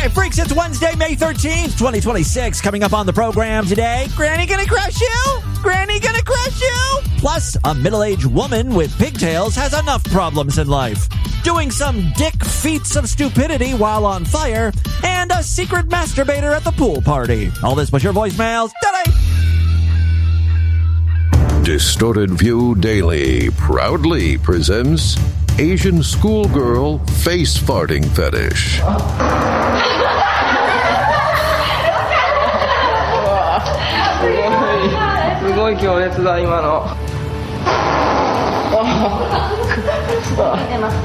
right, freaks, it's Wednesday, May 13th, 2026. Coming up on the program today, Granny gonna crush you? Granny gonna crush you? Plus, a middle-aged woman with pigtails has enough problems in life. Doing some dick feats of stupidity while on fire, and a secret masturbator at the pool party. All this was your voicemails today. Distorted View Daily proudly presents Asian schoolgirl face farting fetish. すごい強烈だ今の。出ます。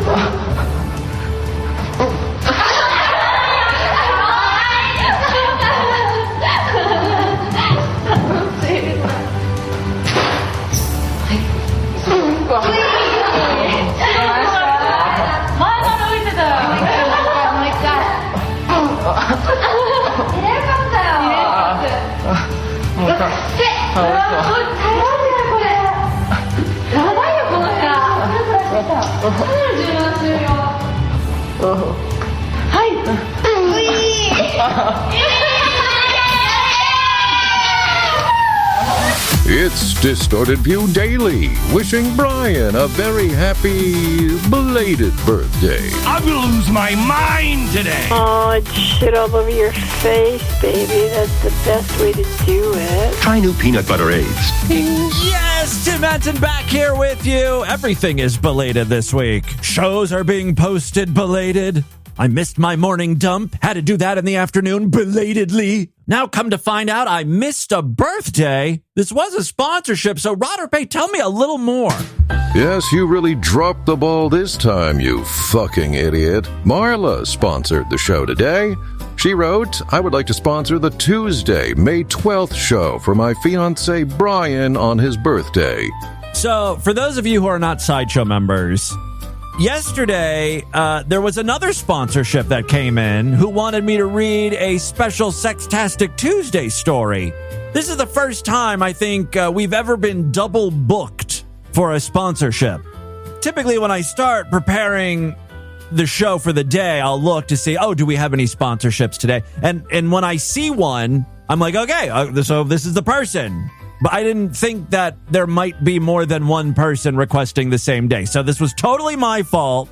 It's Distorted View Daily, wishing Brian a very happy belated birthday. I'm gonna lose my mind today. Oh, it's shit all over your face, baby. That's the best way to do it. Try new peanut butter eggs. Yes, Tim Manson back here with you. Everything is belated this week. Shows are being posted belated. I missed my morning dump. Had to do that in the afternoon belatedly. Now come to find out I missed a birthday. This was a sponsorship, so Rodderpay, tell me a little more. Yes, you really dropped the ball this time, you fucking idiot. Marla sponsored the show today. She wrote, I would like to sponsor the Tuesday, May 12th show for my fiancé Brian on his birthday. So, for those of you who are not Sideshow members, yesterday, there was another sponsorship that came in who wanted me to read a special Sextastic Tuesday story. This is the first time I think we've ever been double booked for a sponsorship. Typically, when I start preparing the show for the day, I'll look to see, do we have any sponsorships today? And when I see one, I'm like, okay, so this is the person. But I didn't think that there might be more than one person requesting the same day. So this was totally my fault.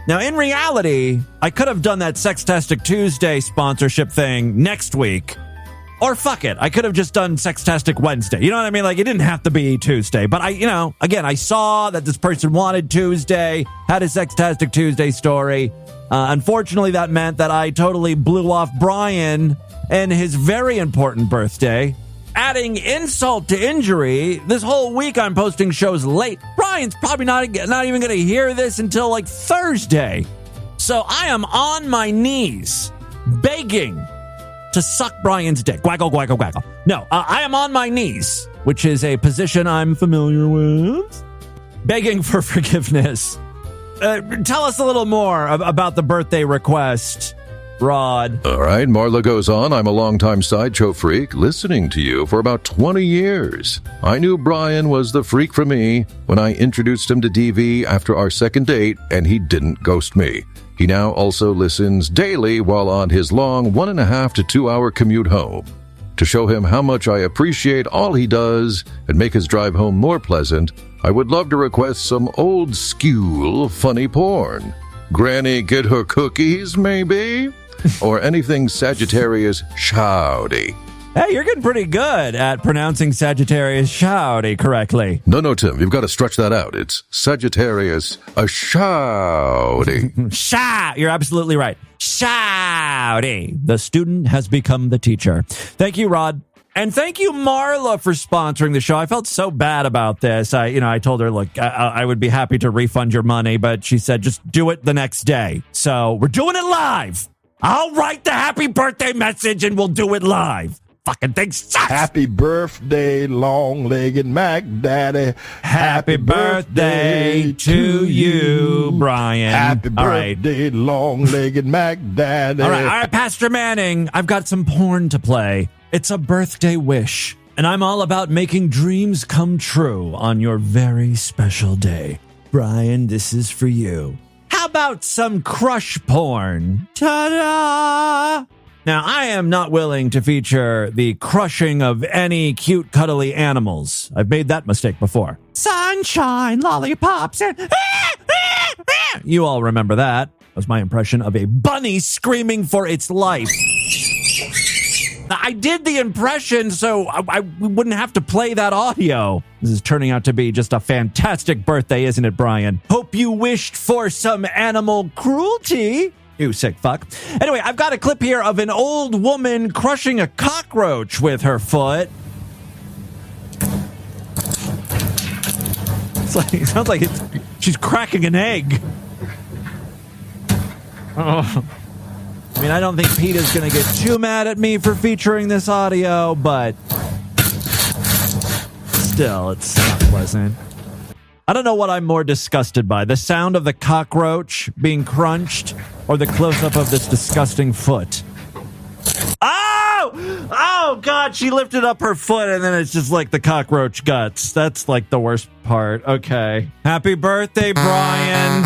Now, in reality, I could have done that Sextastic Tuesday sponsorship thing next week. Or fuck it, I could have just done Sextastic Wednesday. You know what I mean? Like, it didn't have to be Tuesday. But again, I saw that this person wanted Tuesday, had a Sextastic Tuesday story. Unfortunately, that meant that I totally blew off Brian and his very important birthday. Adding insult to injury, this whole week I'm posting shows late. Brian's probably not even going to hear this until like Thursday. So I am on my knees begging to suck Brian's dick. Waggle, waggle, waggle. No, I am on my knees, which is a position I'm familiar with. Begging for forgiveness. Tell us a little more about the birthday request, Rod. All right, Marla goes on. I'm a longtime Sideshow freak, listening to you for about 20 years. I knew Brian was the freak for me when I introduced him to DV after our second date, and he didn't ghost me. He now also listens daily while on his long 1.5 to 2 hour commute home. To show him how much I appreciate all he does and make his drive home more pleasant, I would love to request some old school funny porn. Granny get her cookies, maybe? Or anything Sagittarius shouty. Hey, you're getting pretty good at pronouncing Sagittarius shouty correctly. No, Tim, you've got to stretch that out. It's Sagittarius shouty. You're absolutely right. Shouty. The student has become the teacher. Thank you, Rod. And thank you, Marla, for sponsoring the show. I felt so bad about this. I told her, look, I would be happy to refund your money, but she said, just do it the next day. So we're doing it live. I'll write the happy birthday message and we'll do it live. Fucking thing sucks. Happy birthday, long-legged Mac Daddy. Happy birthday to you, Brian. Happy birthday, long-legged Mac Daddy. All right, Pastor Manning, I've got some porn to play. It's a birthday wish, and I'm all about making dreams come true on your very special day. Brian, this is for you. How about some crush porn? Ta-da! Now, I am not willing to feature the crushing of any cute, cuddly animals. I've made that mistake before. Sunshine, lollipops, and... You all remember that. That was my impression of a bunny screaming for its life. I did the impression so I wouldn't have to play that audio. This is turning out to be just a fantastic birthday, isn't it, Brian? Hope you wished for some animal cruelty. You sick fuck. Anyway, I've got a clip here of an old woman crushing a cockroach with her foot. It sounds like she's cracking an egg. Oh. I mean, I don't think PETA's going to get too mad at me for featuring this audio, but still, it's not pleasant. I don't know what I'm more disgusted by, the sound of the cockroach being crunched or the close-up of this disgusting foot. Oh! Oh, God, she lifted up her foot and then it's just like the cockroach guts. That's like the worst part. Okay. Happy birthday, Brian.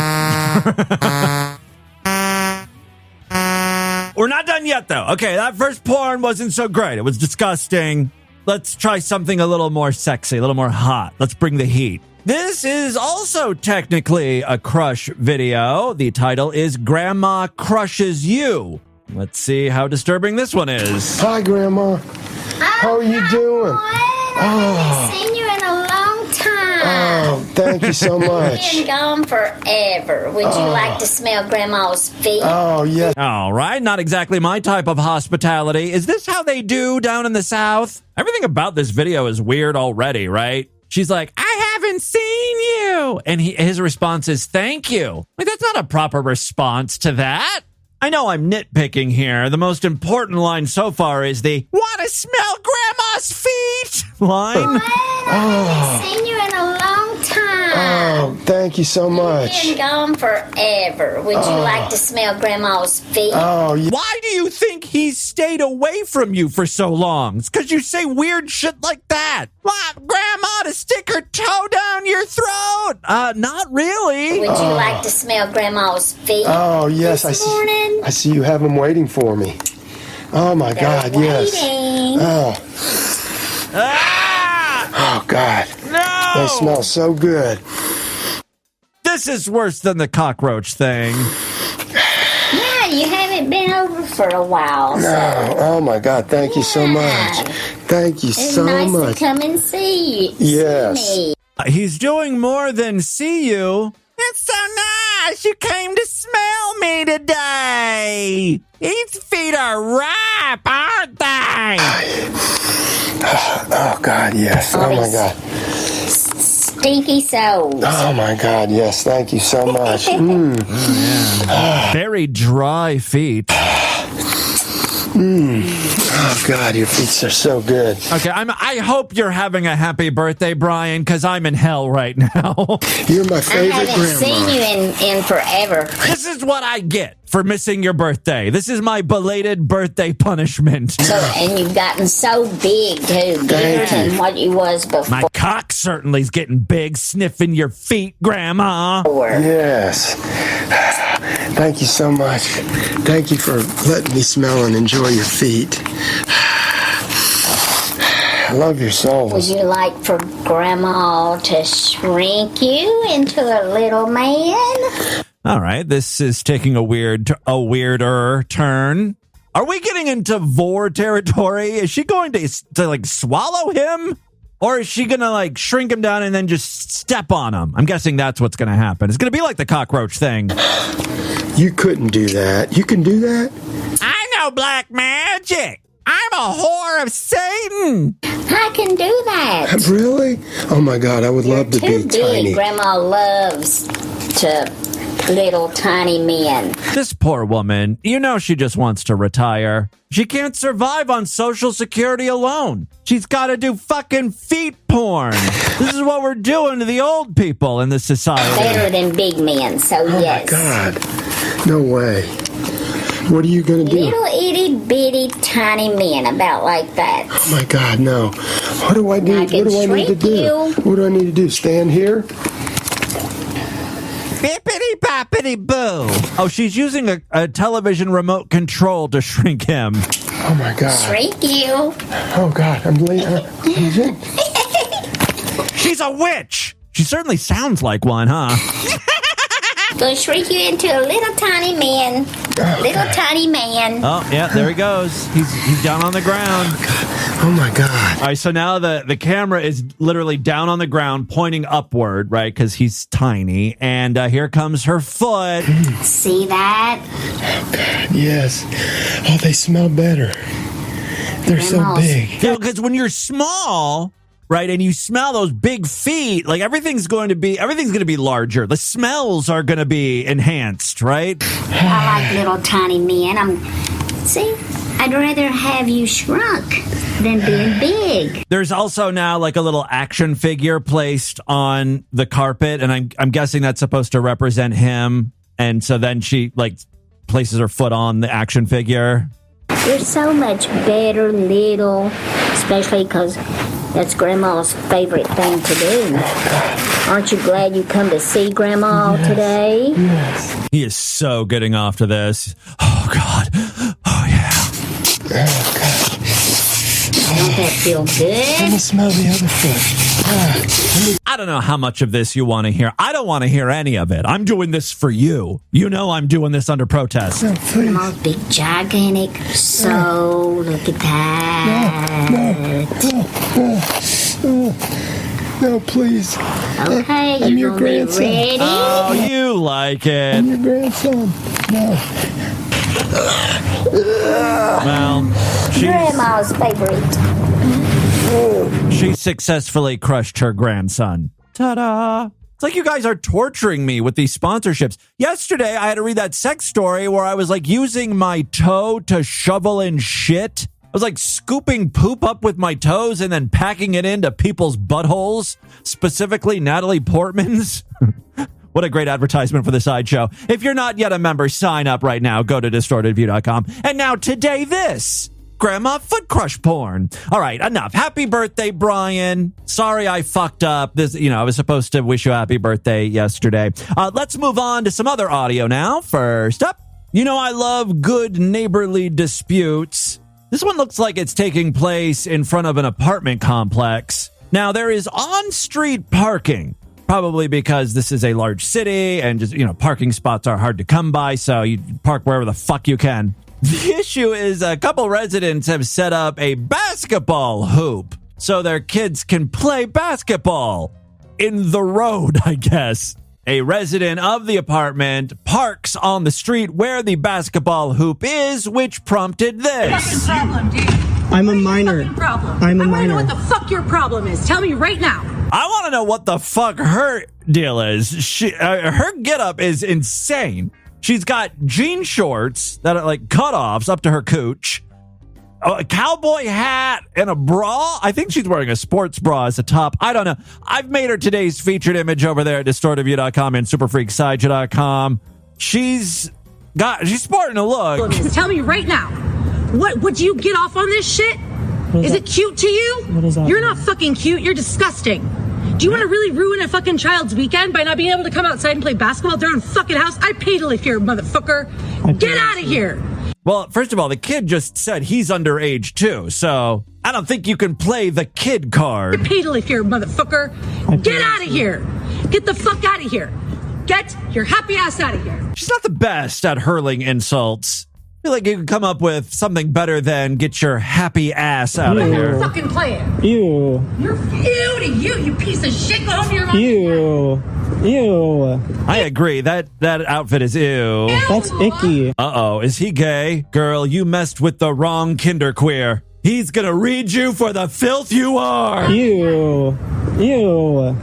We're not done yet, though. Okay, that first porn wasn't so great. It was disgusting. Let's try something a little more sexy, a little more hot. Let's bring the heat. This is also technically a crush video. The title is Grandma Crushes You. Let's see how disturbing this one is. Hi, Grandma. How are you doing? I haven't seen you in a long time. Oh, thank you so much. You've been gone forever. Would you like to smell Grandma's feet? Oh, yes. All right, not exactly my type of hospitality. Is this how they do down in the South? Everything about this video is weird already, right? She's like, I haven't seen you. And his response is, thank you. Like, that's not a proper response to that. I know I'm nitpicking here. The most important line so far is the "want to smell Grandma's feet" line. I haven't seen you in a long time. Oh, thank you so much. You've been gone forever. Would you like to smell Grandma's feet? Oh, yeah. Why do you think he stayed away from you for so long? It's because you say weird shit like that. Want Grandma to stick her toe down your throat? Not really. Would you like to smell Grandma's feet? Oh, yes. This morning? I see you have them waiting for me. Oh, my God, yes. Oh. Oh, God. No! They smell so good. This is worse than the cockroach thing. Yeah, you haven't been over for a while. So. No. Oh, my God. Thank you so much. Thank you so nice much. to come and see you. Yes. See me. He's doing more than see you. It's so nice you came to smell me today. These feet are ripe, aren't they? Oh, God, yes. Oh, my God. Stinky souls. Oh, my God, yes. Thank you so much. Very dry feet. Oh, God, your feet are so good. Okay, I hope you're having a happy birthday, Brian, because I'm in hell right now. You're my favorite I haven't grandma. seen you in forever. This is what I get for missing your birthday. This is my belated birthday punishment. And you've gotten so big, too. Bigger than what you was before. My cock certainly's getting big, sniffing your feet, Grandma. Yes. Thank you so much. Thank you for letting me smell and enjoy your feet. I love your soul. Would you like for Grandma to shrink you into a little man? All right, this is taking a weirder turn. Are we getting into vor territory? Is she going to like swallow him? Or is she going to like shrink him down and then just step on him? I'm guessing that's what's going to happen. It's going to be like the cockroach thing. You couldn't do that. You can do that? I know black magic. I'm a whore of Satan. I can do that. Really? Oh, my God, I would love to Too be big. tiny. Grandma loves to little tiny men. This poor woman, you know she just wants to retire. She can't survive on Social Security alone. She's got to do fucking feet porn. This is what we're doing to the old people in this society. Better than big men, so Oh, yes. my God. No way. What are you going to do? Little itty bitty tiny men, about like that. Oh, my God, no. What do I do? I What can do I need to shrink do? you. What do I need to do? Stand here? Bippity bappity boo. Oh, she's using a television remote control to shrink him. Oh, my God. Shrink you. Oh, God. I'm late. She's a witch. She certainly sounds like one, huh? Gonna shrink you into a little tiny man. Tiny man. Oh, yeah, there he goes. He's down on the ground. Oh, my God. All right, so now the camera is literally down on the ground, pointing upward, right? Because he's tiny. And here comes her foot. See that? Oh, God, yes. Oh, they smell better. They're so big. Yeah, because when you're small, right, and you smell those big feet, like everything's going to be larger. The smells are going to be enhanced, right? I like little tiny men. I'd rather have you shrunk than being big. There's also now like a little action figure placed on the carpet, and I'm guessing that's supposed to represent him. And so then she like places her foot on the action figure. You're so much better, little, especially because that's Grandma's favorite thing to do. Aren't you glad you come to see Grandma today? Yes. He is so getting off to this. Oh, God. Oh, yeah. Oh, God. Don't that feel Let good? me smell the other foot. I don't know how much of this you want to hear. I don't want to hear any of it. I'm doing this for you. You know I'm doing this under protest. No, please. Grandma's big, gigantic. So, look at that. No, please. Okay, I'm you your gonna be grandson. ready? Oh, you like it. I'm your grandson. No. Well, Grandma's favorite. she successfully crushed her grandson. Ta-da. It's like you guys are torturing me with these sponsorships. Yesterday, I had to read that sex story where I was like using my toe to shovel in shit. I was like scooping poop up with my toes and then packing it into people's buttholes, specifically Natalie Portman's. What a great advertisement for the sideshow. If you're not yet a member, sign up right now. Go to distortedview.com. And now today this. Grandma foot crush porn. All right, enough. Happy birthday, Brian. Sorry I fucked up. I was supposed to wish you a happy birthday yesterday. Let's move on to some other audio now. First up, I love good neighborly disputes. This one looks like it's taking place in front of an apartment complex. Now, there is on-street parking, probably because this is a large city and just, parking spots are hard to come by, so you park wherever the fuck you can. The issue is a couple residents have set up a basketball hoop so their kids can play basketball in the road, I guess. A resident of the apartment parks on the street where the basketball hoop is, which prompted this. Problem, dude. I'm a minor. I'm a I want to know minor. what the fuck your problem is. Tell me right now. I want to know what the fuck her deal is. Her getup is insane. She's got jean shorts that are like cutoffs up to her cooch, a cowboy hat, and a bra. I think she's wearing a sports bra as a top. I don't know. I've made her today's featured image over there at distortedview.com and superfreaksideshow.com. She's sporting a look. Tell me right now. What would you get off on this shit? Is it cute to you? What is that? You're not fucking cute. You're disgusting. Do you want to really ruin a fucking child's weekend by not being able to come outside and play basketball at their own fucking house? I pay to live here, motherfucker. Get out of here. Well, first of all, the kid just said he's underage too, so I don't think you can play the kid card. I pay to live here, motherfucker. Get out of here. Get the fuck out of here. Get your happy ass out of here. She's not the best at hurling insults. I feel like you could come up with something better than get your happy ass out of here. Fucking play it. Ew. You're ew to you piece of shit. Go home to your mom. Ew. I agree. That outfit is ew. That's icky. Uh-oh. Is he gay? Girl, you messed with the wrong kinderqueer. He's gonna read you for the filth you are. Ew. Ew.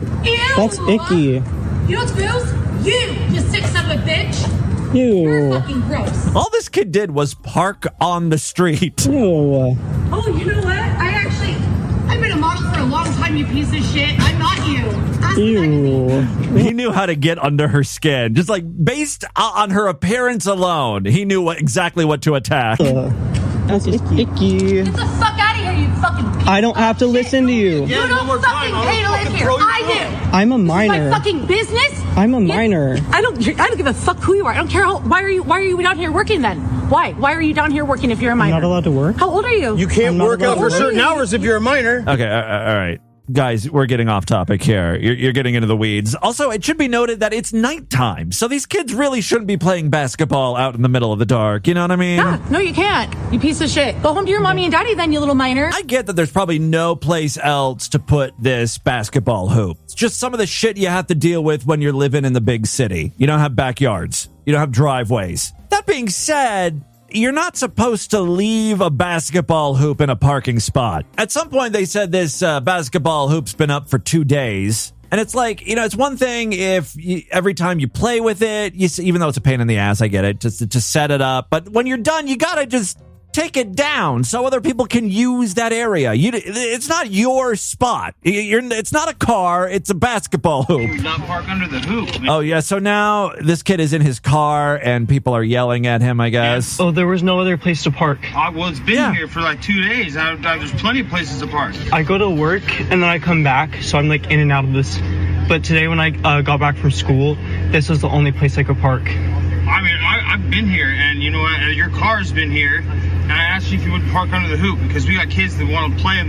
That's icky. You know what's gross? You sick son of a bitch. Ew. You're fucking gross. All this kid did was park on the street. Ew. Oh, you know what? I've been a model for a long time, you piece of shit. I'm not you. Ask Ew. He knew how to get under her skin. Just like based on her appearance alone, he knew exactly what to attack. That's icky. Get the fuck out of here, you fucking pay. I don't have to listen to you. You don't fucking pay to live here. I do. I'm a minor. This is my fucking business. I'm a minor. I don't give a fuck who you are. I don't care how. Why are you down here working then? Why are you down here working if you're a minor? I'm not allowed to work. How old are you? You can't work out for certain hours if you're a minor. Okay, all right. Guys, we're getting off topic here. You're getting into the weeds. Also, it should be noted that it's nighttime, so these kids really shouldn't be playing basketball out in the middle of the dark. You know what I mean? Yeah, no, you can't. You piece of shit. Go home to your mommy and daddy then, you little minor. I get that there's probably no place else to put this basketball hoop. It's just some of the shit you have to deal with when you're living in the big city. You don't have backyards. You don't have driveways. That being said, you're not supposed to leave a basketball hoop in a parking spot. At some point, they said this basketball hoop's been up for 2 days. And it's like, it's one thing if every time you play with it, even though it's a pain in the ass, I get it, just to set it up. But when you're done, you got to just take it down so other people can use that area. It's not your spot. It's not a car. It's a basketball hoop. You not park under the hoop. Oh, yeah. So now this kid is in his car and people are yelling at him, I guess. Oh, there was no other place to park. Well, it's been here for like 2 days. There's plenty of places to park. I go to work and then I come back, so I'm like in and out of this. But today when I got back from school, this was the only place I could park. I mean, I've been here, and you know what? Your car's been here, and I asked you if you would park under the hoop because we got kids that want to play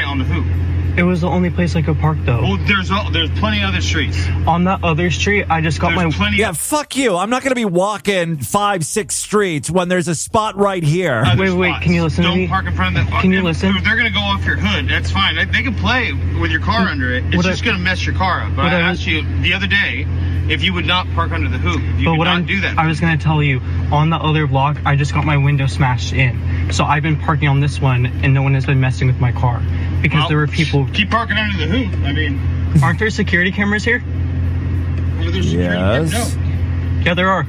on the hoop. It was the only place I could park, though. Well, there's plenty of other streets. On that other street, I just got Yeah, fuck you. I'm not going to be walking 5-6 streets when there's a spot right here. Wait, can you listen to me? Don't park in front of the... Can you listen? If they're going to go off your hood, that's fine. They can play with your car under it. It's just going to mess your car up. But I asked you the other day if you would not park under the hoop. You would not do that. I was going to tell you, on the other block, I just got my window smashed in. So I've been parking on this one, and no one has been messing with my car. Because there were people... Keep parking under the hoop. I mean... Aren't there security cameras here? Well, there's security cameras. No. Yeah, there are.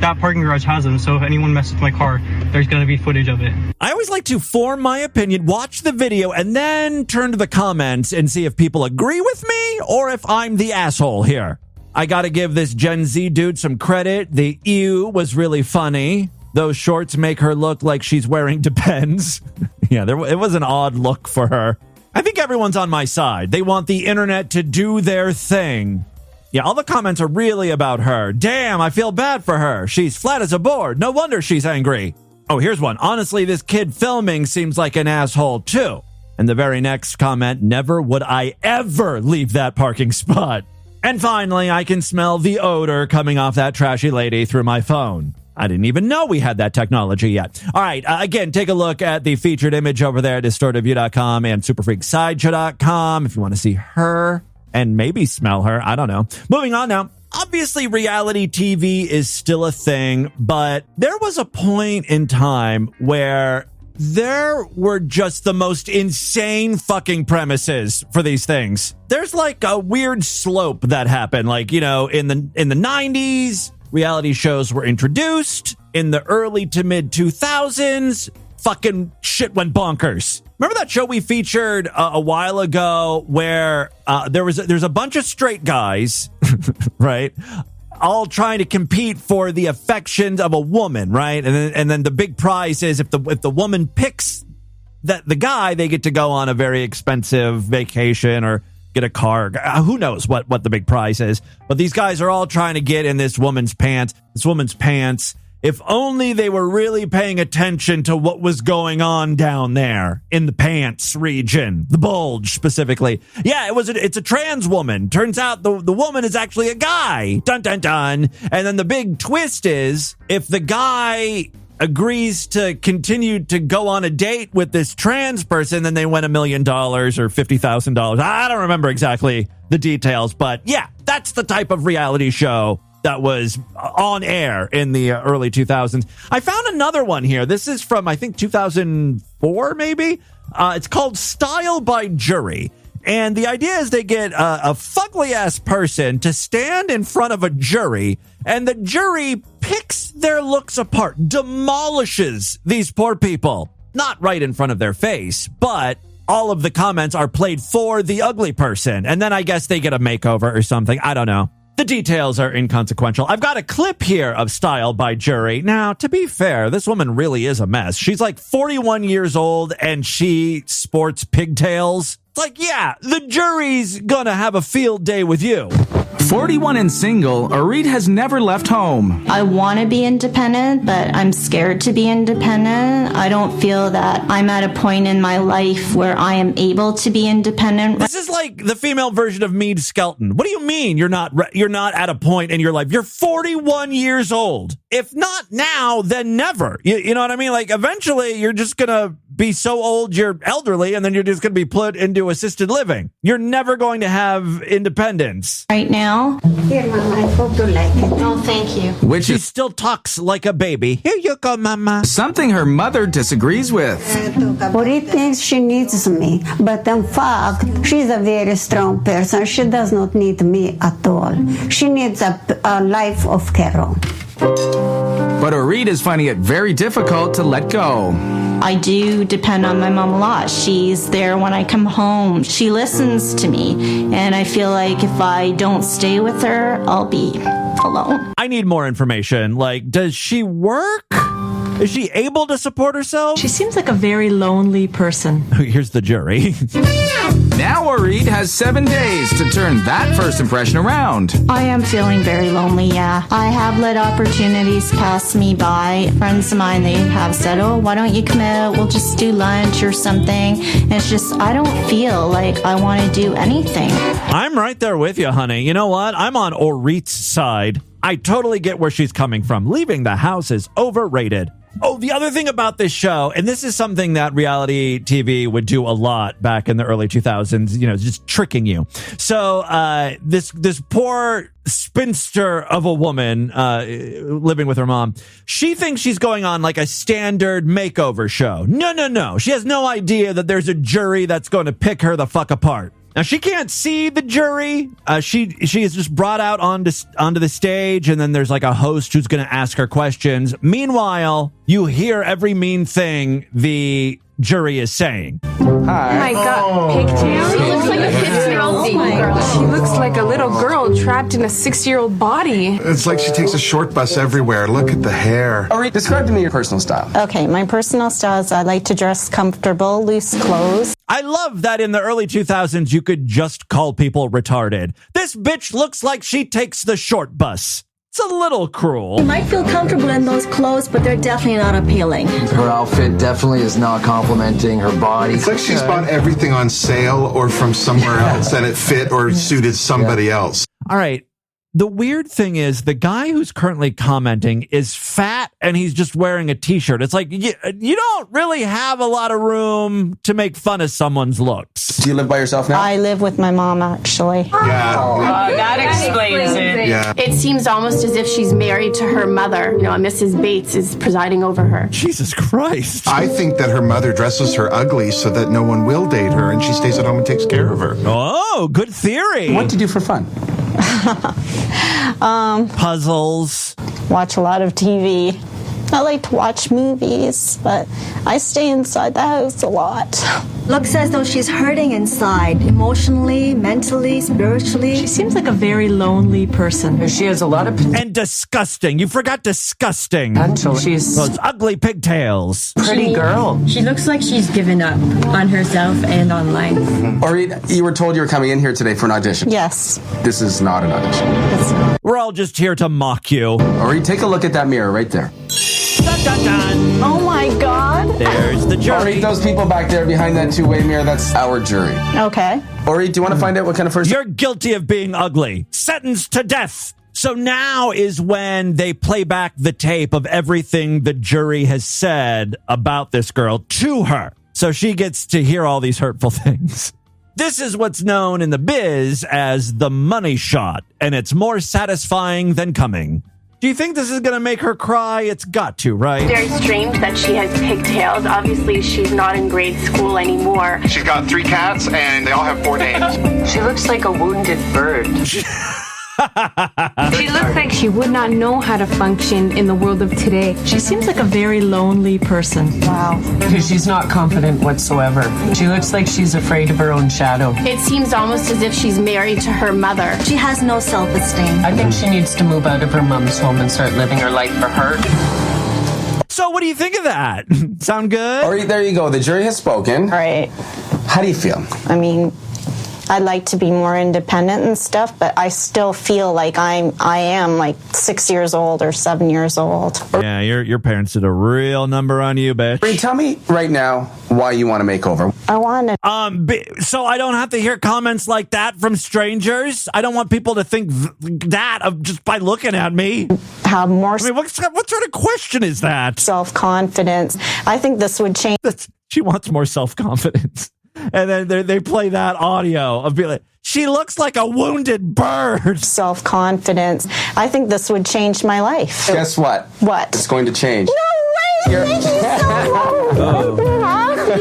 That parking garage has them, so if anyone messes with my car, there's going to be footage of it. I always like to form my opinion, watch the video, and then turn to the comments and see if people agree with me or if I'm the asshole here. I got to give this Gen Z dude some credit. The ew was really funny. Those shorts make her look like she's wearing Depends. Yeah, it was an odd look for her. I think everyone's on my side. They want the internet to do their thing. Yeah, all the comments are really about her. Damn, I feel bad for her. She's flat as a board. No wonder she's angry. Oh, here's one. Honestly, this kid filming seems like an asshole, too. And the very next comment, never would I ever leave that parking spot. And finally, I can smell the odor coming off that trashy lady through my phone. I didn't even know we had that technology yet. All right, again, take a look at the featured image over there at distortedview.com and superfreaksideshow.com if you want to see her and maybe smell her. I don't know. Moving on now. Obviously, reality TV is still a thing, but there was a point in time where there were just the most insane fucking premises for these things. There's like a weird slope that happened. Like, in the 90s, reality shows were introduced. In the early to mid 2000s, fucking shit went bonkers. Remember that show we featured a while ago where there's a bunch of straight guys, right? All trying to compete for the affections of a woman, right? And then the big prize is if the woman picks the guy, they get to go on a very expensive vacation or get a car. Who knows what the big prize is? But these guys are all trying to get in this woman's pants. If only they were really paying attention to what was going on down there in the pants region, the bulge specifically. Yeah, it's a trans woman. Turns out the woman is actually a guy. Dun, dun, dun. And then the big twist is if the guy agrees to continue to go on a date with this trans person, then they win $1 million or $50,000. I don't remember exactly the details, but yeah, that's the type of reality show that was on air in the early 2000s. I found another one here. This is from, I think, 2004, maybe. It's called Style by Jury. And the idea is they get a fugly-ass person to stand in front of a jury, and the jury picks their looks apart, demolishes these poor people. Not right in front of their face, but all of the comments are played for the ugly person. And then I guess they get a makeover or something. I don't know. The details are inconsequential. I've got a clip here of Style by Jury. Now, to be fair, this woman really is a mess. She's like 41 years old and she sports pigtails. It's like, yeah, the jury's gonna have a field day with you. 41 and single, Orit has never left home. I want to be independent, but I'm scared to be independent. I don't feel that I'm at a point in my life where I am able to be independent. This is like the female version of Meade Skelton. What do you mean you're not at a point in your life? You're 41 years old. If not now, then never. You know what I mean? Like, eventually, you're just going to be so old you're elderly, and then you're just going to be put into assisted living. You're never going to have independence. Right now? Here, Mama, I hope you like it. Oh, thank you. Which she still talks like a baby. Here you go, Mama. Something her mother disagrees with. Orit thinks she needs me, but in fact, she's a very strong person. She does not need me at all. She needs a life of Carol. But Orit is finding it very difficult to let go. I do depend on my mom a lot. She's there when I come home. She listens to me. And I feel like if I don't stay with her, I'll be alone. I need more information. Like, does she work? Is she able to support herself? She seems like a very lonely person. Here's the jury. Now Orit has 7 days to turn that first impression around. I am feeling very lonely, yeah. I have let opportunities pass me by. Friends of mine, they have said, oh, why don't you come out? We'll just do lunch or something. And it's just, I don't feel like I want to do anything. I'm right there with you, honey. You know what? I'm on Orit's side. I totally get where she's coming from. Leaving the house is overrated. Oh, the other thing about this show, and this is something that reality TV would do a lot back in the early 2000s, you know, just tricking you. So this poor spinster of a woman living with her mom, she thinks she's going on like a standard makeover show. No. She has no idea that there's a jury that's going to pick her the fuck apart. Now, she can't see the jury. She is just brought out onto the stage, and then there's like a host who's going to ask her questions. Meanwhile, you hear every mean thing the jury is saying. Hi. Oh my God, pigtails? She looks like a 6-year-old baby girl. She looks like a little girl trapped in a 6-year-old body. It's like she takes a short bus everywhere. Look at the hair. Orit, describe to me your personal style. Okay, my personal style is I like to dress comfortable, loose clothes. I love that in the early 2000s, you could just call people retarded. This bitch looks like she takes the short bus. It's a little cruel. You might feel comfortable in those clothes, but they're definitely not appealing. Her outfit definitely is not complimenting her body. It's like she's bought everything on sale or from somewhere else and it fit or suited somebody else. All right. The weird thing is the guy who's currently commenting is fat and he's just wearing a t-shirt. It's like, you don't really have a lot of room to make fun of someone's looks. Do you live by yourself now? I live with my mom, actually. Yeah. That explains it. Yeah. It seems almost as if she's married to her mother. You know, Mrs. Bates is presiding over her. Jesus Christ. I think that her mother dresses her ugly so that no one will date her and she stays at home and takes care of her. Oh, good theory. What do you do for fun? Puzzles. Watch a lot of TV. I like to watch movies, but I stay inside the house a lot. Looks as though she's hurting inside, emotionally, mentally, spiritually. She seems like a very lonely person. She has a lot of... And disgusting. You forgot disgusting. She's... Those ugly pigtails. Pretty girl. She looks like she's given up on herself and on life. Orit, you were told you were coming in here today for an audition. Yes. This is not an audition. It's not. We're all just here to mock you. Orit, take a look at that mirror right there. Dun, dun, dun. Oh my God. There's the jury. Orit, those people back there behind that two-way mirror, that's our jury. Okay. Orit, do you want to find out what kind of first... You're guilty of being ugly. Sentenced to death. So now is when they play back the tape of everything the jury has said about this girl to her. So she gets to hear all these hurtful things. This is what's known in the biz as the money shot, and it's more satisfying than coming. Do you think this is going to make her cry? It's got to, right? Very strange that she has pigtails. Obviously, she's not in grade school anymore. She's got 3 cats, and they all have 4 names. She looks like a wounded bird. She looks like she would not know how to function in the world of today. She seems like a very lonely person. Wow. She's not confident whatsoever. She looks like she's afraid of her own shadow. It seems almost as if she's married to her mother. She has no self-esteem. I think she needs to move out of her mom's home and start living her life for her. So what do you think of that? Sound good? All right, there you go. The jury has spoken. All right. How do you feel? I mean, I'd like to be more independent and stuff, but I still feel like I am like 6 years old or 7 years old. Yeah, your parents did a real number on you, bitch. Bree, tell me right now why you want a makeover. I want to. So I don't have to hear comments like that from strangers. I don't want people to think that of just by looking at me. Have more. I mean, what sort of question is that? Self-confidence. I think this would change. She wants more self-confidence. And then they play that audio of being like, she looks like a wounded bird. Self-confidence. I think this would change my life. Guess what? What? It's going to change. No way! Thank you so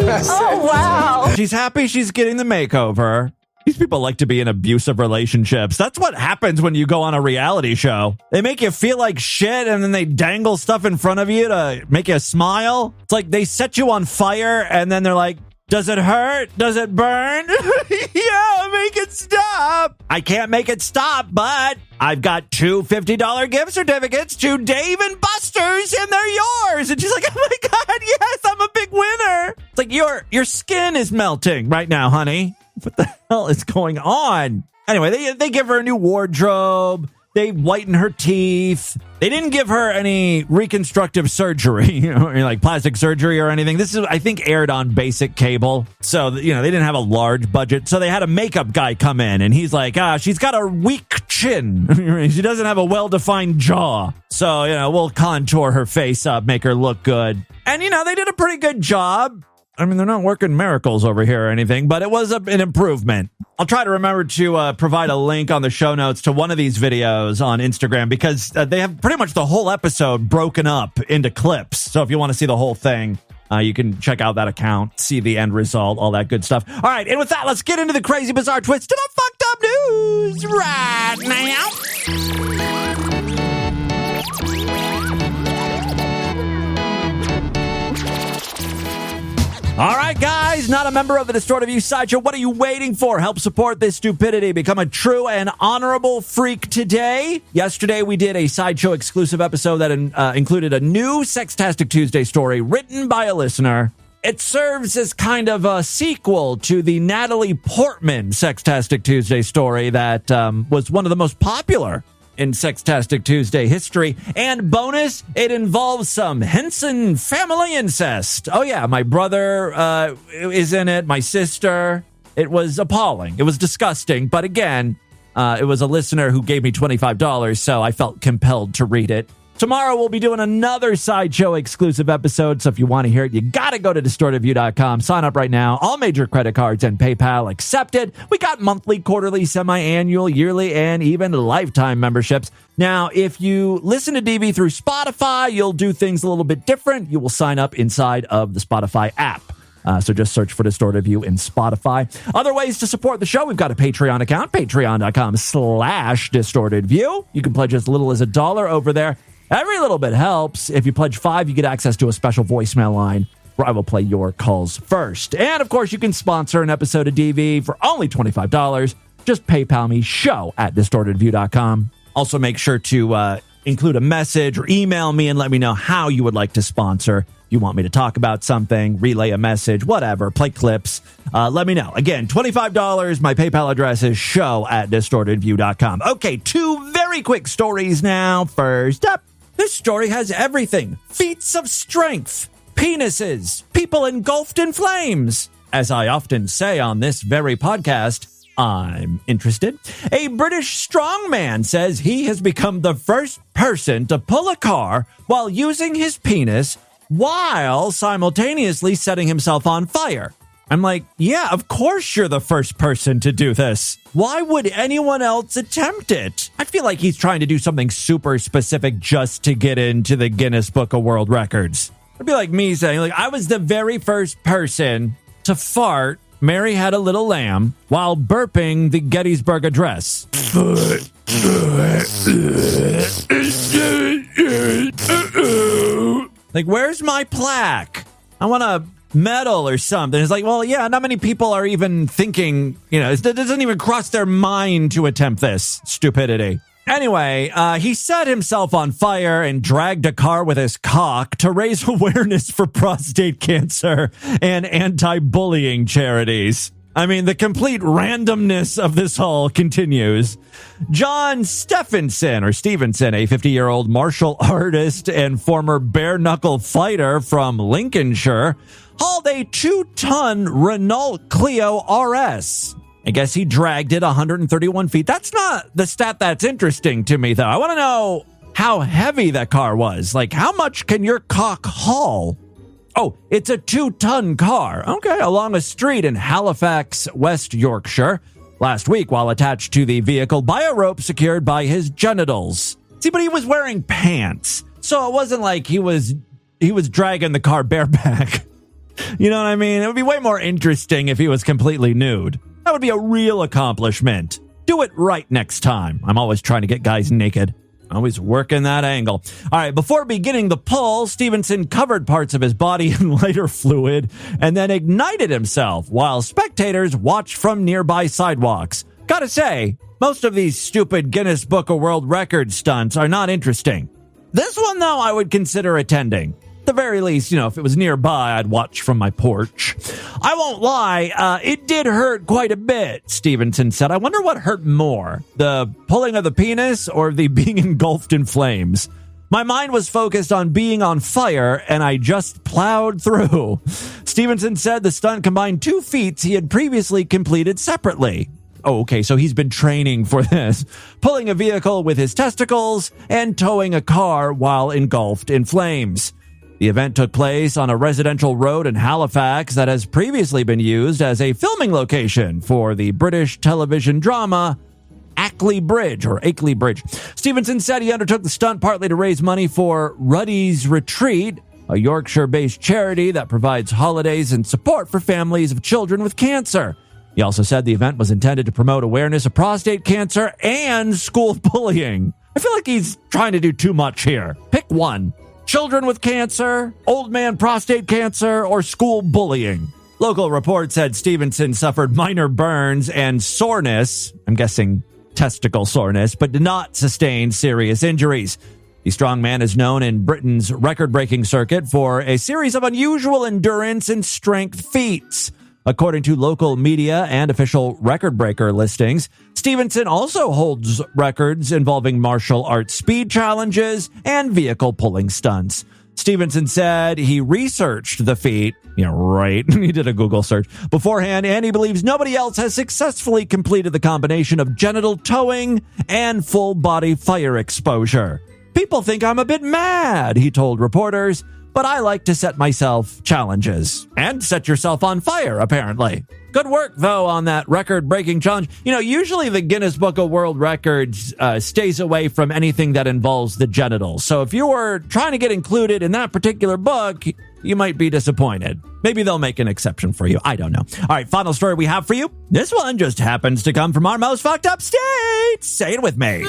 much. Oh, wow. She's happy she's getting the makeover. These people like to be in abusive relationships. That's what happens when you go on a reality show. They make you feel like shit, and then they dangle stuff in front of you to make you smile. It's like they set you on fire, and then they're like, does it hurt? Does it burn? Yeah, make it stop. I can't make it stop, but I've got 2 $50 gift certificates to Dave and Buster's, and they're yours. And she's like, oh my God, yes, I'm a big winner. It's like your skin is melting right now, honey. What the hell is going on? Anyway, they give her a new wardrobe. They whiten her teeth. They didn't give her any reconstructive surgery, like plastic surgery or anything. This is, I think, aired on basic cable. So, they didn't have a large budget. So they had a makeup guy come in, and he's like, she's got a weak chin. She doesn't have a well-defined jaw. So, we'll contour her face up, make her look good. And, they did a pretty good job. I mean, they're not working miracles over here or anything, but it was an improvement. I'll try to remember to provide a link on the show notes to one of these videos on Instagram, because they have pretty much the whole episode broken up into clips. So if you want to see the whole thing, you can check out that account, see the end result, all that good stuff. All right, and with that, let's get into the crazy, bizarre twist to the fucked up news right now. All right, guys, not a member of the Distorted View Sideshow. What are you waiting for? Help support this stupidity. Become a true and honorable freak today. Yesterday, we did a Sideshow exclusive episode that included a new Sextastic Tuesday story written by a listener. It serves as kind of a sequel to the Natalie Portman Sextastic Tuesday story that was one of the most popular in Sextastic Tuesday history. And bonus, it involves some Henson family incest. Oh yeah, my brother is in it, my sister. It was appalling. It was disgusting. But again, it was a listener who gave me $25, so I felt compelled to read it. Tomorrow, we'll be doing another Sideshow exclusive episode, so if you want to hear it, you got to go to distortedview.com. Sign up right now. All major credit cards and PayPal accepted. We got monthly, quarterly, semi-annual, yearly, and even lifetime memberships. Now, if you listen to DV through Spotify, you'll do things a little bit different. You will sign up inside of the Spotify app. So just search for Distorted View in Spotify. Other ways to support the show, we've got a Patreon account, patreon.com/distortedview. You can pledge as little as $1 over there. Every little bit helps. If you pledge $5, you get access to a special voicemail line where I will play your calls first. And, of course, you can sponsor an episode of DV for only $25. Just PayPal me, show@distortedview.com. Also, make sure to include a message or email me and let me know how you would like to sponsor. You want me to talk about something, relay a message, whatever, play clips. Let me know. Again, $25. My PayPal address is show@distortedview.com. Okay, 2 very quick stories now. First up, this story has everything. Feats of strength, penises, people engulfed in flames. As I often say on this very podcast, I'm interested. A British strongman says he has become the first person to pull a car while using his penis while simultaneously setting himself on fire. I'm like, yeah, of course you're the first person to do this. Why would anyone else attempt it? I feel like he's trying to do something super specific just to get into the Guinness Book of World Records. It'd be like me saying, like, I was the very first person to fart, Mary Had a Little Lamb, while burping the Gettysburg Address. Like, where's my plaque? I want a medal or something. It's like, well, yeah, not many people are even thinking, it doesn't even cross their mind to attempt this stupidity. Anyway, he set himself on fire and dragged a car with his cock to raise awareness for prostate cancer and anti-bullying charities. I mean, the complete randomness of this all continues. John Stevenson, a 50-year-old martial artist and former bare-knuckle fighter from Lincolnshire, hauled a 2-ton Renault Clio RS. I guess he dragged it 131 feet. That's not the stat that's interesting to me, though. I want to know how heavy that car was. Like, how much can your cock haul? Oh, it's a 2-ton car. Okay, along a street in Halifax, West Yorkshire. Last week, while attached to the vehicle by a rope secured by his genitals. See, but he was wearing pants. So it wasn't like he was dragging the car bareback. You know what I mean? It would be way more interesting if he was completely nude. That would be a real accomplishment. Do it right next time. I'm always trying to get guys naked. Always working that angle. All right, before beginning the pull, Stevenson covered parts of his body in lighter fluid and then ignited himself while spectators watched from nearby sidewalks. Gotta say, most of these stupid Guinness Book of World Records stunts are not interesting. This one, though, I would consider attending. At the very least, if it was nearby, I'd watch from my porch. I won't lie, it did hurt quite a bit, Stevenson said. I wonder what hurt more, the pulling of the penis or the being engulfed in flames. My mind was focused on being on fire, and I just plowed through. Stevenson said the stunt combined 2 feats he had previously completed separately. Oh, okay, so he's been training for this. Pulling a vehicle with his testicles and towing a car while engulfed in flames. The event took place on a residential road in Halifax that has previously been used as a filming location for the British television drama Ackley Bridge. Stevenson said he undertook the stunt partly to raise money for Ruddy's Retreat, a Yorkshire-based charity that provides holidays and support for families of children with cancer. He also said the event was intended to promote awareness of prostate cancer and school bullying. I feel like he's trying to do too much here. Pick one. Children with cancer, old man prostate cancer, or school bullying. Local reports said Stevenson suffered minor burns and soreness, I'm guessing testicle soreness, but did not sustain serious injuries. The strongman is known in Britain's record-breaking circuit for a series of unusual endurance and strength feats. According to local media and official record-breaker listings, Stevenson also holds records involving martial arts speed challenges and vehicle pulling stunts. Stevenson said he researched the feat, he did a Google search, beforehand, and he believes nobody else has successfully completed the combination of genital towing and full-body fire exposure. People think I'm a bit mad, he told reporters, but I like to set myself challenges. And set yourself on fire, apparently. Good work, though, on that record-breaking challenge. Usually the Guinness Book of World Records stays away from anything that involves the genitals. So if you were trying to get included in that particular book, you might be disappointed. Maybe they'll make an exception for you. I don't know. All right, final story we have for you. This one just happens to come from our most fucked up state. Say it with me.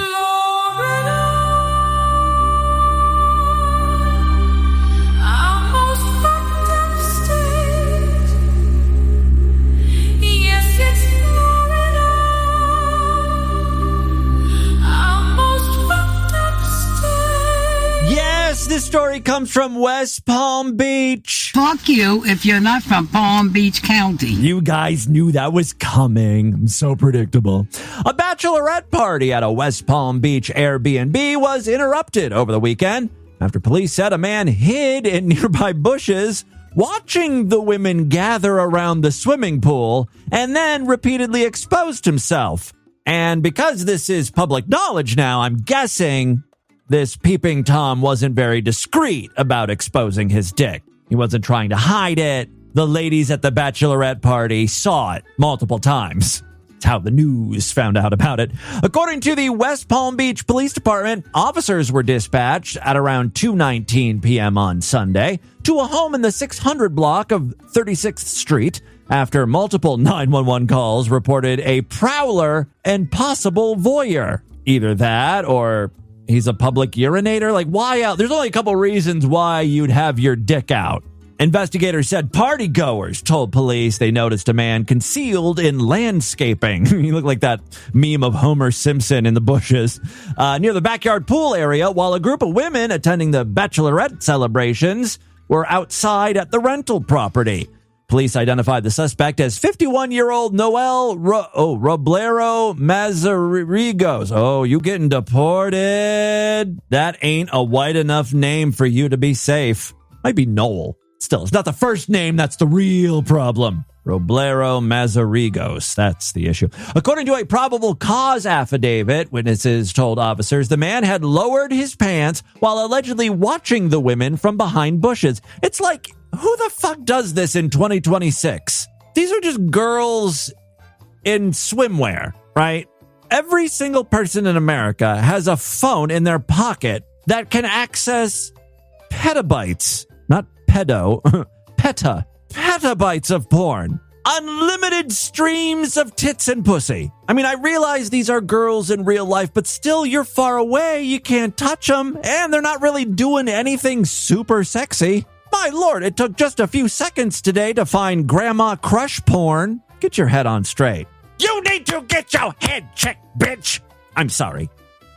This story comes from West Palm Beach. Fuck you if you're not from Palm Beach County. You guys knew that was coming. I'm so predictable. A bachelorette party at a West Palm Beach Airbnb was interrupted over the weekend after police said a man hid in nearby bushes watching the women gather around the swimming pool and then repeatedly exposed himself. And because this is public knowledge now, I'm guessing this peeping Tom wasn't very discreet about exposing his dick. He wasn't trying to hide it. The ladies at the bachelorette party saw it multiple times. That's how the news found out about it. According to the West Palm Beach Police Department, officers were dispatched at around 2:19 p.m. on Sunday to a home in the 600 block of 36th Street after multiple 911 calls reported a prowler and possible voyeur. Either that or he's a public urinator. Like, why out? There's only a couple reasons why you'd have your dick out. Investigators said partygoers told police they noticed a man concealed in landscaping. He looked like that meme of Homer Simpson in the bushes near the backyard pool area, while a group of women attending the bachelorette celebrations were outside at the rental property. Police identified the suspect as 51-year-old Noel Roblero Mazarigos. Oh, you getting deported? That ain't a white enough name for you to be safe. Might be Noel. Still, it's not the first name that's the real problem. Roblero Mazarigos. That's the issue. According to a probable cause affidavit, witnesses told officers the man had lowered his pants while allegedly watching the women from behind bushes. It's like, who the fuck does this in 2026? These are just girls in swimwear, right? Every single person in America has a phone in their pocket that can access petabytes, not pedo, petabytes of porn. Unlimited streams of tits and pussy. I mean, I realize these are girls in real life, but still, you're far away, you can't touch them, and they're not really doing anything super sexy. My lord, it took just a few seconds today to find grandma crush porn. Get your head on straight. You need to get your head checked, bitch. I'm sorry.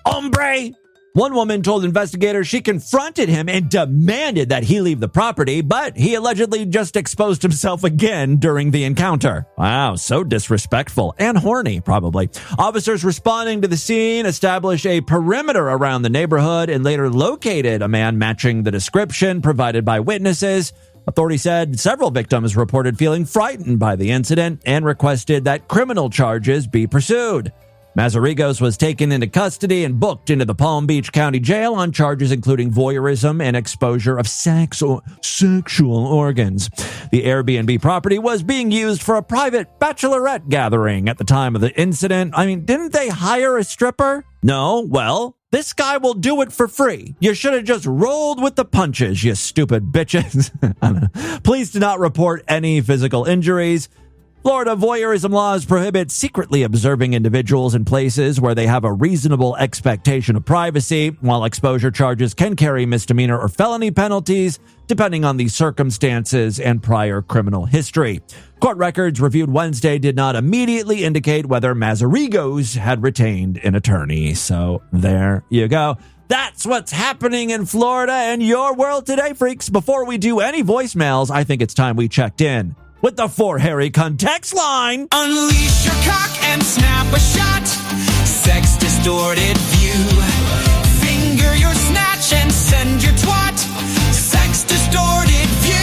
Hombre. One woman told investigators she confronted him and demanded that he leave the property, but he allegedly just exposed himself again during the encounter. Wow, so disrespectful and horny, probably. Officers responding to the scene established a perimeter around the neighborhood and later located a man matching the description provided by witnesses. Authorities said several victims reported feeling frightened by the incident and requested that criminal charges be pursued. Mazarigos was taken into custody and booked into the Palm Beach County Jail on charges including voyeurism and exposure of sexual organs. The Airbnb property was being used for a private bachelorette gathering at the time of the incident. I mean, didn't they hire a stripper? No, well, this guy will do it for free. You should have just rolled with the punches, you stupid bitches. I don't know. Police did not report any physical injuries. Florida voyeurism laws prohibit secretly observing individuals in places where they have a reasonable expectation of privacy, while exposure charges can carry misdemeanor or felony penalties, depending on the circumstances and prior criminal history. Court records reviewed Wednesday did not immediately indicate whether Mazarigos had retained an attorney. So there you go. That's what's happening in Florida and your world today, freaks. Before we do any voicemails, I think it's time we checked in with the For Harry Cunt text line. Unleash your cock and snap a shot. Sex distorted view. Finger your snatch and send your twat. Sex distorted view.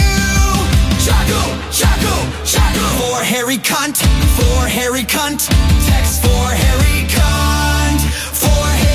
Chaco, chaco, chaco. For Harry Cunt. For Harry Cunt. Text For Harry Cunt. For Harry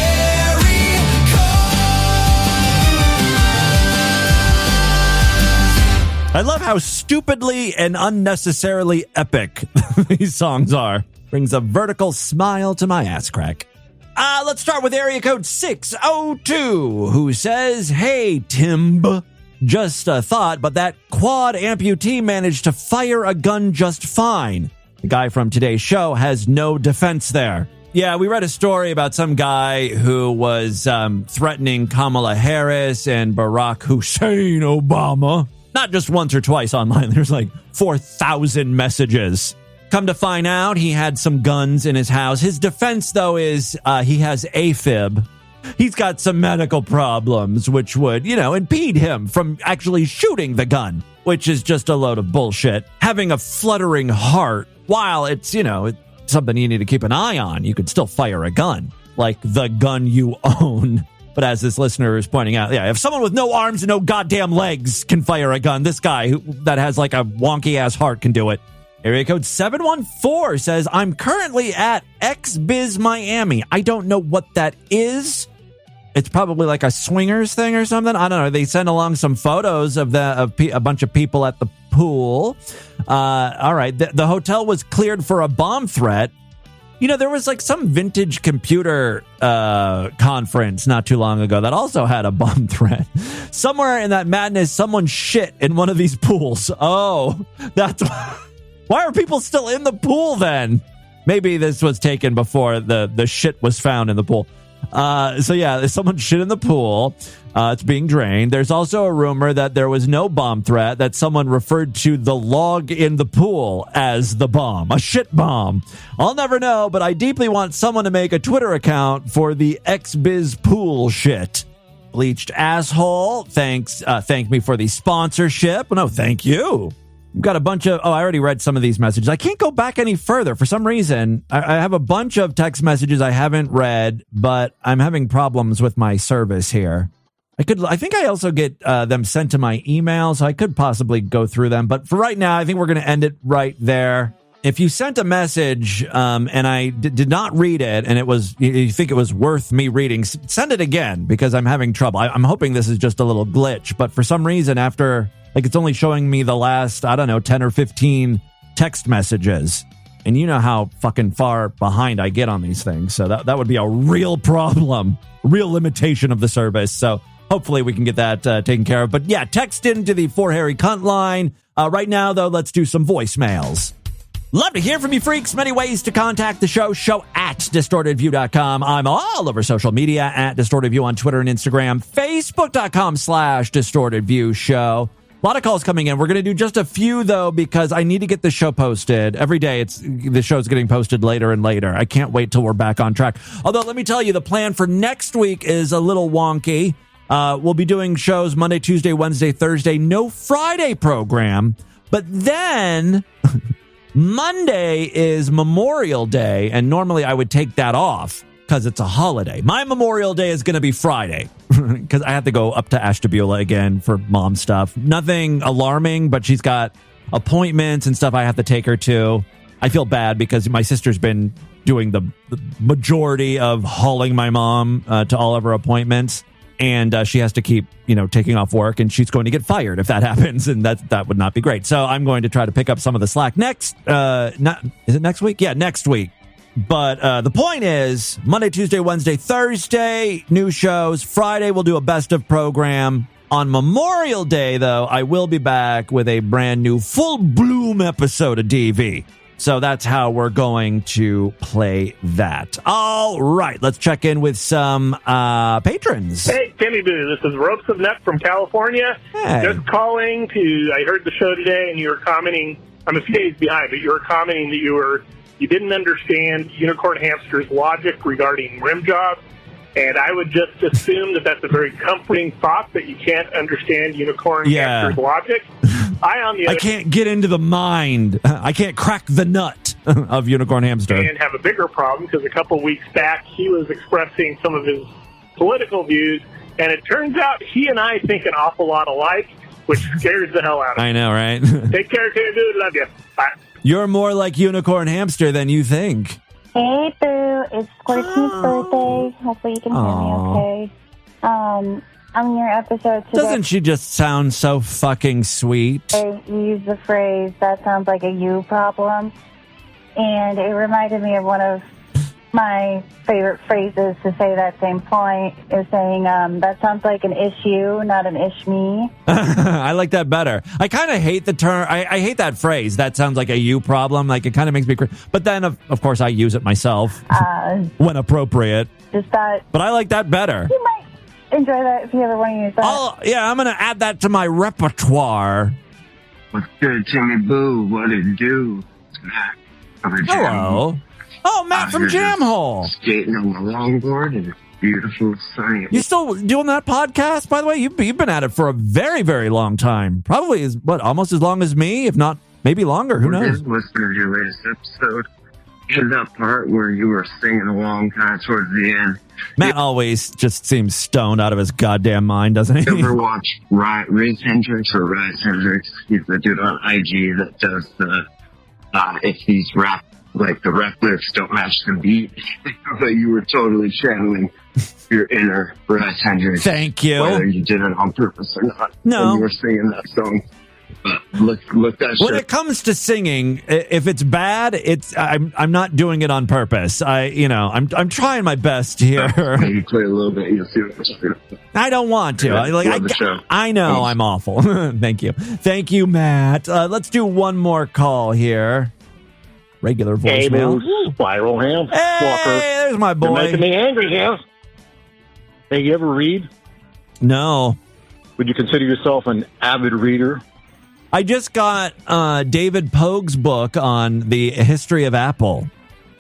I love how stupidly and unnecessarily epic these songs are. Brings a vertical smile to my ass crack. Let's start with area code 602, who says, "Hey, Timb, just a thought, but that quad amputee managed to fire a gun just fine. The guy from today's show has no defense there." Yeah, we read a story about some guy who was threatening Kamala Harris and Barack Hussein Obama. Not just once or twice online. There's like 4,000 messages. Come to find out, he had some guns in his house. His defense, though, is he has AFib. He's got some medical problems, which would, impede him from actually shooting the gun, which is just a load of bullshit. Having a fluttering heart, while it's, it's something you need to keep an eye on, you could still fire a gun, like the gun you own. But as this listener is pointing out, yeah, if someone with no arms and no goddamn legs can fire a gun, this guy that has like a wonky-ass heart can do it. Area code 714 says, "I'm currently at XBiz Miami. I don't know what that is. It's probably like a swingers thing or something. I don't know. They sent along some photos of a bunch of people at the pool. All right. The hotel was cleared for a bomb threat. There was like some vintage computer conference not too long ago that also had a bomb threat. Somewhere in that madness, someone shit in one of these pools. Oh, that's why are people still in the pool then? Maybe this was taken before the shit was found in the pool. So yeah, someone shit in the pool. It's being drained. There's also a rumor that there was no bomb threat, that someone referred to the log in the pool as the bomb, a shit bomb. I'll never know, but I deeply want someone to make a Twitter account for the XBiz pool shit. Bleached asshole, thank me for the sponsorship. No, thank you. We've got a bunch of, I already read some of these messages. I can't go back any further. For some reason, I have a bunch of text messages I haven't read, but I'm having problems with my service here. I think I also get them sent to my email, so I could possibly go through them. But for right now, I think we're going to end it right there. If you sent a message and I did not read it, and you think it was worth me reading, send it again, because I'm having trouble. I'm hoping this is just a little glitch, but for some reason after, it's only showing me the last, 10 or 15 text messages. And you know how fucking far behind I get on these things. So that would be a real problem, real limitation of the service. So hopefully we can get that taken care of. But yeah, text into the For Harry Cunt line. Right now, though, let's do some voicemails. Love to hear from you, freaks. Many ways to contact the show at distortedview.com. I'm all over social media at DistortedView on Twitter and Instagram, Facebook.com/DistortedViewShow. A lot of calls coming in. We're going to do just a few, though, because I need to get the show posted. Every day, the show's getting posted later and later. I can't wait till we're back on track. Although, let me tell you, the plan for next week is a little wonky. We'll be doing shows Monday, Tuesday, Wednesday, Thursday. No Friday program. But then Monday is Memorial Day, and normally I would take that off because it's a holiday. My Memorial Day is going to be Friday because I have to go up to Ashtabula again for mom stuff. Nothing alarming, but she's got appointments and stuff I have to take her to. I feel bad because my sister's been doing the majority of hauling my mom to all of her appointments. And she has to keep, taking off work, and she's going to get fired if that happens, and that would not be great. So I'm going to try to pick up some of the slack next. Is it next week? Yeah, next week. But the point is, Monday, Tuesday, Wednesday, Thursday, new shows. Friday, we'll do a best of program. On Memorial Day, though, I will be back with a brand new full bloom episode of DV. So that's how we're going to play that. All right, let's check in with some patrons. Hey, Timmy Boo, this is Ropes of Nut from California. Hey. Just calling I heard the show today, and you were commenting, I'm a few days behind, but you were commenting that you didn't understand Unicorn Hamster's logic regarding rim jobs. And I would just assume that that's a very comforting thought, that you can't understand Unicorn Hamster's logic. I can't get into the mind. I can't crack the nut of Unicorn Hamster. And have a bigger problem, because a couple weeks back he was expressing some of his political views, and it turns out he and I think an awful lot alike, which scares the hell out of me. I know, right? Take care, dude. Love you. Bye. You're more like Unicorn Hamster than you think. Hey, Boo. It's Courtney's birthday. Hopefully you can hear me okay. On your episode today, doesn't she just sound so fucking sweet? I used the phrase, that sounds like a you problem. And it reminded me of one of my favorite phrases to say that same point, is saying, that sounds like an issue, not an ish me. I like that better. I kind of hate the term. I hate that phrase. That sounds like a you problem. Like, it kind of makes me crazy. But then, of course, I use it myself when appropriate. Just that. But I like that better. You might enjoy that if you ever want to use that. I'm going to add that to my repertoire. What's good, Timmy Boo? What it do? It's Matt. Hello. Oh, Matt from Jamhole. Skating on my longboard, and it's beautiful, sunny. You still doing that podcast, by the way? You've been at it for a very, very long time. Probably almost as long as me, if not maybe longer. Who knows? Just listening to your latest episode. In that part where you were singing along kind of towards the end. Matt always just seems stoned out of his goddamn mind, doesn't he? You ever watch Riz Hendricks or Rise Hendricks? He's the dude on IG that does the, if he's rap, like the rap lyrics don't match the beat, but you were totally channeling your inner Rise Hendricks. Thank you. Whether you did it on purpose or not. No. When you were singing that song. But look that shit. When it comes to singing, if it's bad, I'm not doing it on purpose. I'm trying my best here. Maybe play a little bit, you'll see what I'm doing. I don't want to. I know I'm awful. Thank you, Matt. Let's do one more call here. Regular voicemail. Hey, Spiral Ham. Hey, Walker. there's my boy. You're making me angry, Ham. Hey, you ever read? No. Would you consider yourself an avid reader? I just got David Pogue's book on the history of Apple.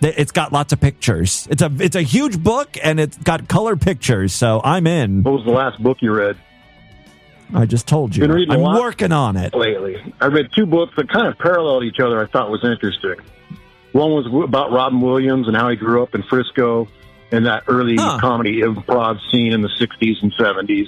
It's got lots of pictures. It's a huge book, and it's got color pictures, so I'm in. What was the last book you read? I just told you. I'm working on it. Lately. I read 2 books that kind of paralleled each other I thought was interesting. One was about Robin Williams and how he grew up in Frisco and that early comedy improv scene in the 60s and 70s.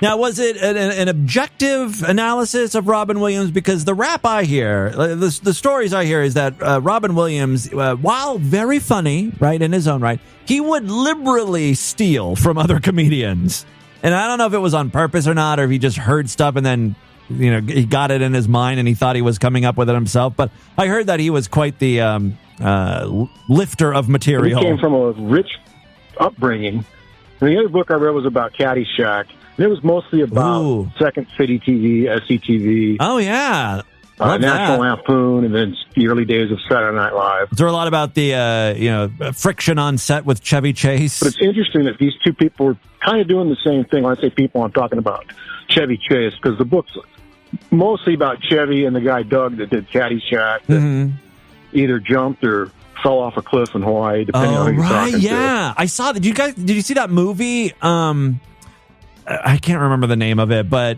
Now, was it an objective analysis of Robin Williams? Because the rap I hear, the stories I hear is that Robin Williams, while very funny, right, in his own right, he would liberally steal from other comedians. And I don't know if it was on purpose or not, or if he just heard stuff and then, he got it in his mind and he thought he was coming up with it himself. But I heard that he was quite the lifter of material. He came from a rich upbringing. And the other book I read was about Caddyshack. And it was mostly about Second City TV, SCTV. Oh, yeah. National Lampoon, and then the early days of Saturday Night Live. Is there a lot about the friction on set with Chevy Chase? But it's interesting that these 2 people were kind of doing the same thing. When I say people, I'm talking about Chevy Chase, because the book's mostly about Chevy and the guy Doug that did Caddyshack that either jumped or fell off a cliff in Hawaii, depending on who you're talking to. I saw that. Did you see that movie? I can't remember the name of it, but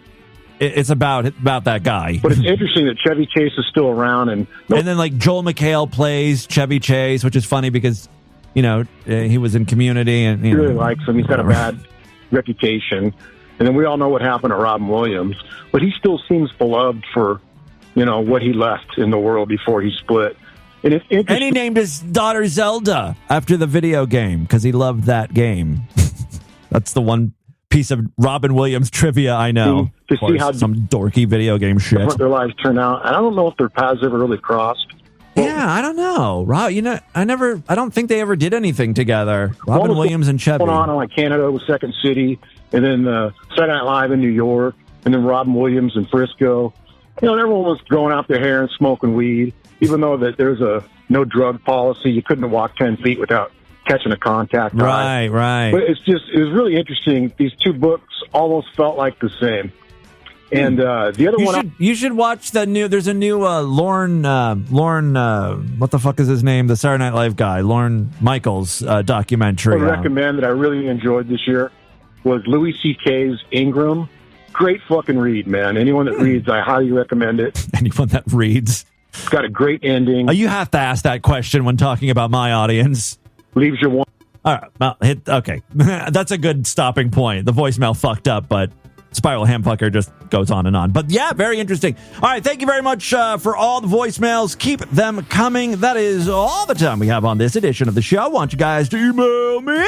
it's about that guy. But it's interesting that Chevy Chase is still around, and then like Joel McHale plays Chevy Chase, which is funny because he was in Community, and he really likes him. He's got a bad reputation, and then we all know what happened to Robin Williams, but he still seems beloved for what he left in the world before he split. And it's interesting. And he named his daughter Zelda after the video game because he loved that game. That's the one piece of Robin Williams trivia I know. To see how some dorky video game shit. What their lives turn out. And I don't know if their paths ever really crossed. Yeah, I don't know. I don't think they ever did anything together. Robin Williams and Chevy. Going on in like Canada with Second City, and then Saturday Night Live in New York, and then Robin Williams in Frisco. Everyone was growing out their hair and smoking weed, even though that there's a no drug policy. You couldn't walk 10 feet without catching a contact. Right. But it was really interesting. These 2 books almost felt like the same. And the other one... You should watch the new... There's a new Lorne... what the fuck is his name? The Saturday Night Live guy. Lorne Michaels documentary. I recommend that I really enjoyed this year was Louis C.K.'s Ingram. Great fucking read, man. Anyone that reads, I highly recommend it. Anyone that reads. It's got a great ending. You have to ask that question when talking about my audience. Leaves you one. All right. Well, okay. That's a good stopping point. The voicemail fucked up, but Spiral Hamfucker just goes on and on. But yeah, very interesting. All right. Thank you very much for all the voicemails. Keep them coming. That is all the time we have on this edition of the show. I want you guys to email me.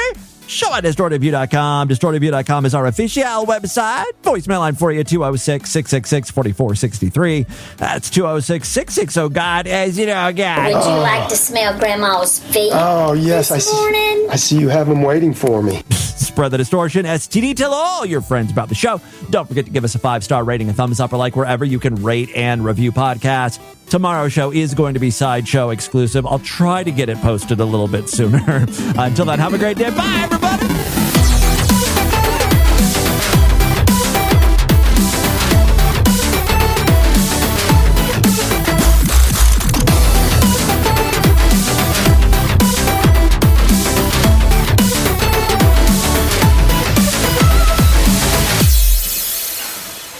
Show@distortedview.com. Distortedview.com is our official website. Voicemail line for you, 206-666-4463. That's 206-660-GOD, as you know, God. Would you like to smell Grandma's feet? Oh, yes. This morning? I see you have them waiting for me. Spread the distortion. STD, tell all your friends about the show. Don't forget to give us a 5-star rating, a thumbs up, or like wherever you can rate and review podcasts. Tomorrow's show is going to be Sideshow exclusive. I'll try to get it posted a little bit sooner. Until then, have a great day. Bye, everybody.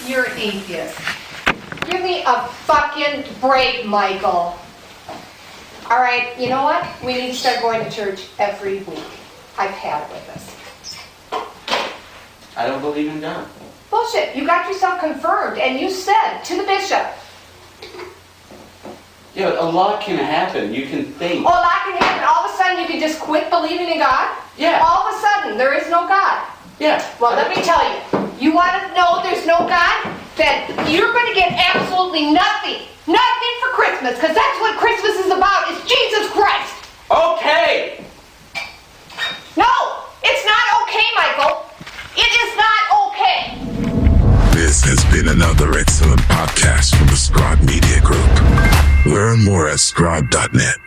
You're an atheist. Give me a fucking break, Michael. All right, you know what? We need to start going to church every week. I've had it with this. I don't believe in God. Bullshit. You got yourself confirmed, and you said to the bishop. Yeah, a lot can happen. You can think. Oh, a lot can happen. All of a sudden, you can just quit believing in God? Yeah. All of a sudden, there is no God. Yeah. Well, let me tell you. You want to know there's no God? Then you're going to get absolutely nothing. Nothing for Christmas, because that's what Christmas is about, is Jesus Christ. Okay. No, it's not okay, Michael. It is not okay. This has been another excellent podcast from the Scribe Media Group. Learn more at scribe.net.